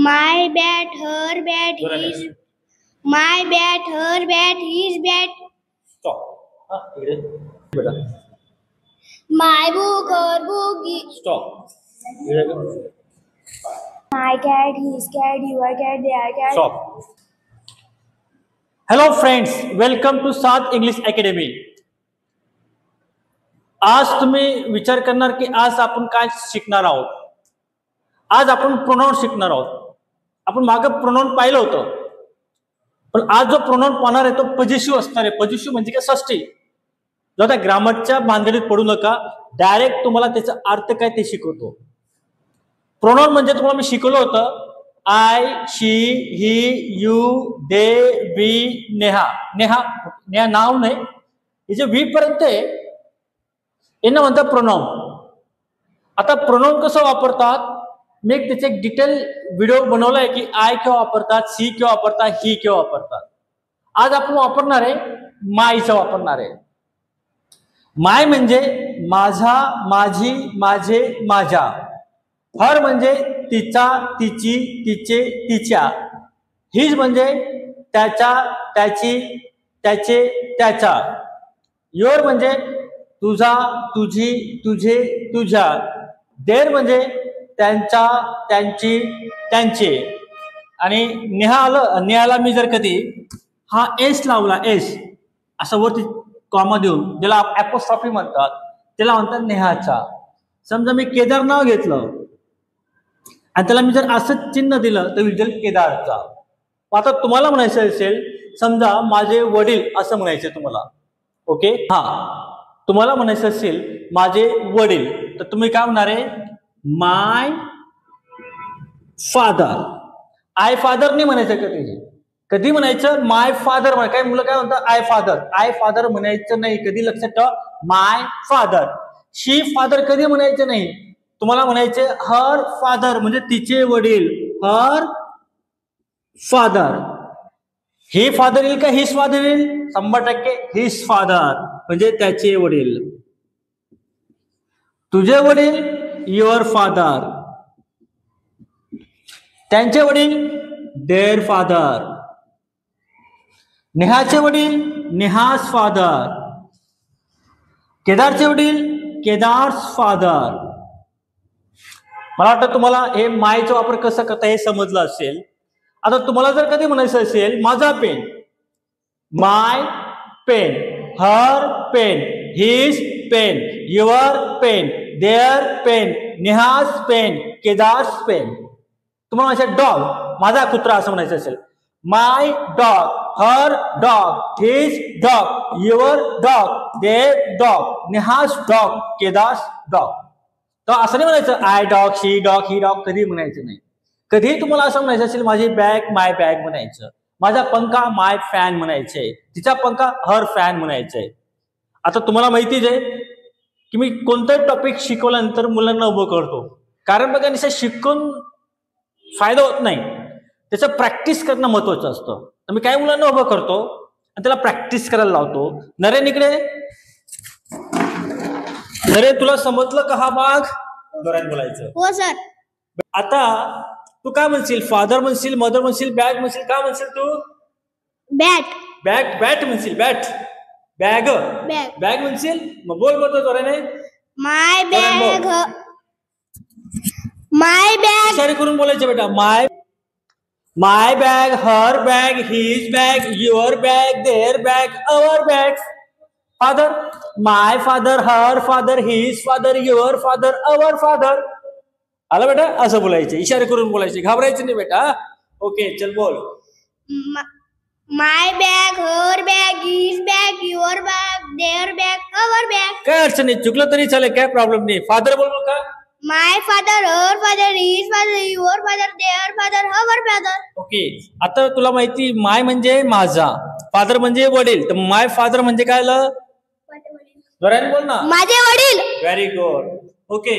My bat, her bat, his. My bat, her bat, his bat. Stop. My book, her book. Stop. My cat, his cat, your cat, their cat. Stop. Hello friends, welcome to सात English academy. आज तुम्ही विचार करणार की आज आपण काय शिकणार आहोत. आज आपण प्रोनाउन शिकणार आहोत. आपण मागे प्रोनाउन पाहिलं होतं, पण आज जो प्रोनाउन पाहणार आहे तो पॉजिटिव्ह असणार आहे. पॉजिटिव्ह म्हणजे काय? षष्टी. जो त्या ग्रामरच्या भानगडीत पडू नका, डायरेक्ट तुम्हाला त्याचा अर्थ काय ते शिकवतो. प्रोनाउन म्हणजे तुम्हाला मी शिकवलं होतं I, she, he, you, they, we, Neha. Neha Neha नाव नाही, हे जे वी पर्यंत आहे यांना म्हणतात प्रोनाउन. आता प्रोनाउन कसं वापरतात, मी एक त्याचे एक डिटेल व्हिडिओ बनवला आहे की आय केव्हा वापरतात, सी केव्हा वापरतात, ही केव्हा वापरतात. आज आपण वापरणार आहे मायचं वापरणार आहे. माय म्हणजे माझा, माझी, माझे, माझ्या. हर म्हणजे तिचा, तिची, तिचे, तिच्या. हिज म्हणजे त्याचा, त्याची, त्याचे, त्याचा. युअर म्हणजे तुझा, तुझी, तुझे, तुझ्या. देर म्हणजे त्यांचा, त्यांची, त्यांचे. आणि नेहाला मी जर कधी हा एस लावला, एस असं वरती कॉमा देऊन, ज्याला ॲपोस्ट्रॉफी म्हणतात, त्याला म्हणतात नेहाचा. समजा मी केदार नाव घेतलं आणि त्याला मी जर असं चिन्ह दिलं तर विजल केदारचा. आता तुम्हाला म्हणायचं असेल, समजा माझे वडील असं म्हणायचं तुम्हाला. ओके, हा तुम्हाला म्हणायचं असेल माझे वडील, तर तुम्ही काय म्हणणार आहे? माय फादर. आय फादर नाही म्हणायचं कधी. कधी म्हणायचं माय फादर. काय मुलं काय म्हणतात? I father. आय फादर म्हणायचं नाही कधी, लक्षात ठेवा. माय फादर. शी फादर कधी म्हणायचं नाही. तुम्हाला म्हणायचे हर फादर म्हणजे तिचे वडील. Her father. हे फादर येईल का हिज फादर येईल? 100% हिज फादर म्हणजे त्याचे वडील. तुझे वडील युअर फादर. त्यांचे वडील देअर फादर. नेहाचे वडील नेहाज फादर. केदारचे वडील केदार्स फादर. मला वाटतं तुम्हाला हे मायचा वापर कसा करता हे समजलं असेल. आता तुम्हाला जर कधी म्हणायचं असेल माझा pen, my pen, her pen, his pen, your pen, their pen, Neha's pen, Kedar's pen. तुम्हाला म्हणायचं डॉग, माझा कुत्रा असं म्हणायचं असेल. My dog, her dog, his dog, your dog, their dog, Neha's dog, Kedar's dog. तर असं नाही म्हणायचं I dog, she dog, he dog कधी म्हणायचं नाही. कधी तुम्हाला असं म्हणायचं असेल माझी बॅग, माय बॅग म्हणायचं. माझा पंखा माय फॅन म्हणायचंय. तिचा पंखा हर फॅन म्हणायचंय. आता तुम्हाला माहितीच आहे की मी कोणताही टॉपिक शिकवल्यानंतर मुलांना उभं करतो. कारण बघा निश्चित शिकून फायदा होत नाही, त्याचं प्रॅक्टिस करणं महत्वाचं असतं. तर मी काय मुलांना उभं करतो आणि त्याला प्रॅक्टिस करायला लावतो. नरेन इकडे. नरे तुला समजलं का हा भाग? जोरात बोलायचं. हो सर. आता तू काय म्हणशील? फादर म्हणशील, मदर म्हणशील, बॅग म्हणशील, काय म्हणशील तू? बॅट. बॅग, बॅट म्हणशील. Bat, bag, bag. बॅग म्हणशील. मग बोल बोलतो जोराने. My bag. My bag. इशारे करून बोलायचे बेटा. My bag, her bag, his bag, your bag, their bag, our bag. Father, my father, her father, his father, your father, our father. आला बेटा? असं बोलायचे, इशारे करून बोलायचे, घाबरायचं नाही बेटा. ओके चल बोल. My bag, her bag, his bag, your bag, their bag, our bag. काय अडचण नाही, चुकलं तरी चालेल, काय प्रॉब्लेम नाही. फादर बोल का? My father, her father, his father, your father, their father, our father. Okay, आता तुला माहिती माय म्हणजे माझा, फादर म्हणजे वडील, तर माय फादर म्हणजे काय आलं? जोराने बोल ना. माझे वडील. Very good. ओके,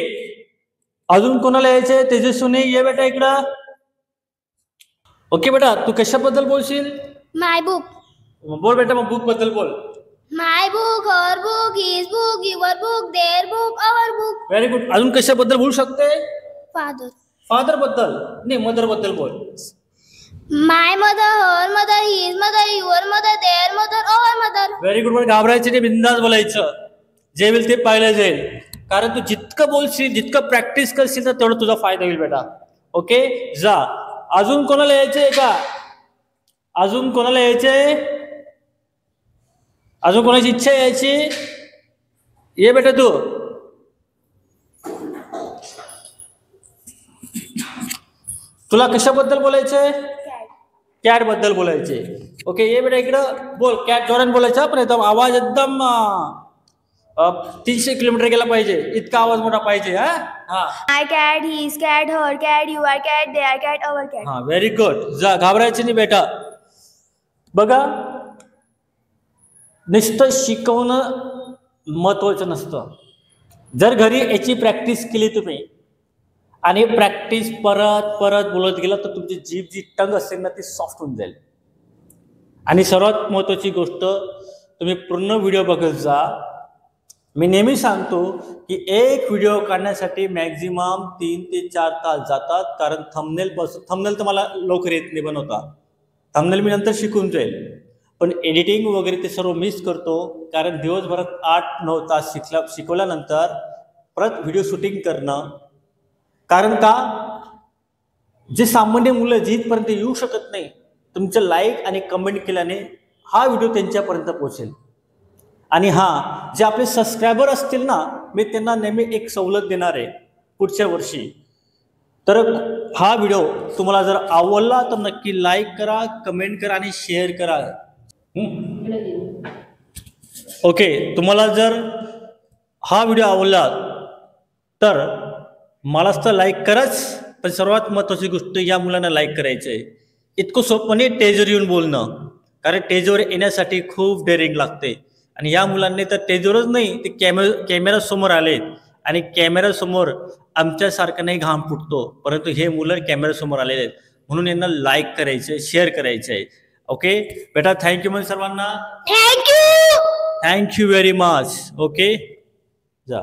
अजून कोणाला यायचंय? तेजस्विनी ये बेटा इकडं. ओके बेटा, तू कशाबद्दल बोलशील? My book. बोल बेटा, मग बुक बद्दल बोल. My book, her book, his book, your book, their book, our book. Very good. अजून कशाबद्दल बोलू शकते? फादर. फादर बद्दल नाही, मदर बद्दल बोल. My mother, her mother, his mother, your mother, their mother, our mother. Very good. पण घाबरायचं नाही, बिंदास बोलायचं. जे होईल ते पाहिलं जाईल. कारण तू जितकं बोलशील, जितकं प्रॅक्टिस करशील तर तेवढं तुझा फायदा होईल बेटा. ओके, जा. अजून कोणाला यायचंय का? अजून कोणाला यायचंय? अजून कोणाची इच्छा यायची? ये बेटा तू. तुला कशाबद्दल बोलायचंय? कॅट बद्दल बोलायचे. ओके, ये बेटा इकडं बोल. कॅट जोरात बोलायचा, पण एकदम आवाज एकदम 300 किलोमीटर गेला पाहिजे, इतका आवाज मोठा पाहिजे. हा. My cat, his cat, her cat, your cat, their cat, our cat. हा, व्हेरी गुड. जा, घाबरायचं नाही बेटा. बघा, नुसतं शिकवणं महत्वाचं नसतं. जर घरी याची प्रॅक्टिस केली तुम्ही आणि प्रॅक्टिस परत परत बोलत गेला तर तुमची जीभ जी टंग असेल ना ती सॉफ्ट होऊन जाईल. आणि सर्वात महत्त्वाची गोष्ट, तुम्ही पूर्ण व्हिडिओ बघत जा. मी नेहमी सांगतो की एक व्हिडिओ काढण्यासाठी मॅक्झिमम 3 ते 4 तास जातात. कारण थंबनेल तर मला लवकर येत नाही बनवता. थंबनेल मी नंतर शिकून जाईल, पण एडिटिंग वगैरे ते सर्व मिस करतो. कारण दिवसभरात 8-9 तास शिकवल्यानंतर परत व्हिडिओ शूटिंग करणं. कारण का, जे सामान्य मुलं जिथपर्यंत येऊ शकत नाही, तुमचं लाईक आणि कमेंट केल्याने हा व्हिडिओ त्यांच्यापर्यंत पोहोचेल. आणि हां, जे आपले सबस्क्रायबर असतील ना, मी त्यांना नेहमी एक सवलत देणार आहे पुढच्या वर्षी. तर हा व्हिडिओ तुम्हाला जर आवडला तर नक्की लाईक करा, कमेंट करा आणि शेअर करा. ओके, तुम्हाला जर हा व्हिडिओ आवडला तर मलाच तर लाईक कराच, पण सर्वात महत्त्वाची गोष्ट या मुलांना लाईक करायचं आहे. इतकं सोपं नाही टेजवर येऊन बोलणं, कारण टेजवर येण्यासाठी खूप डेअरिंग लागते. आणि या मुलांनी तर टेजवरच नाही, ते कॅमेरासमोर आले आणि कॅमेरासमोर आमच्यासारखं नाही घाम फुटतो, परंतु हे मुलं कॅमेरासमोर आलेले आहेत. म्हणून यांना लाईक करायचं आहे, शेअर करायचं आहे. ओके बेटा, थँक्यू मग सर्वांना. Thank you. Thank you very much. Okay, जा.